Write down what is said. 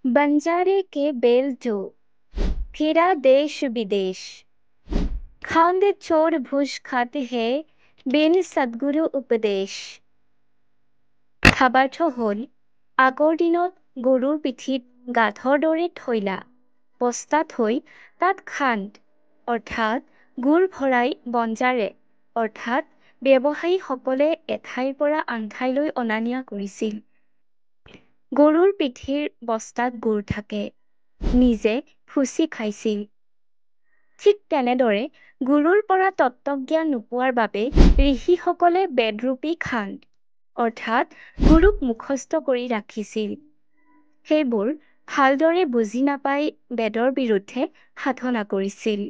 बंजारे के bell जो फिरा देश विदेश खांद चोर भूज खाते हैं बिन सद्गुरु उपदेश। ভাবাৰ্থ হ'ল আগৰ দিনত গৰুৰ পিঠিত গাধৰ দৰে থৈলা বস্তা থৈ তাত খান্দ অৰ্থাৎ গুড় ভৰাই বঞ্জাৰে অৰ্থাৎ ব্যৱসায়ীসকলে এঠাইৰ পৰা আন ঠাইলৈ অনা নিয়া কৰিছিল। গৰুৰ পিঠিৰ বস্তাত গুড় থাকে, নিজে ফুচি খাইছিল। ঠিক তেনেদৰে গুৰুৰ পৰা তত্ত্বজ্ঞান নোপোৱাৰ বাবে ঋষিসকলে বেদৰূপী খান্দ অৰ্থাৎ গুৰুক মুখস্থ কৰি ৰাখিছিল। সেইবোৰ ভালদৰে বুজি নাপাই বেদৰ বিৰুদ্ধে সাধনা কৰিছিল।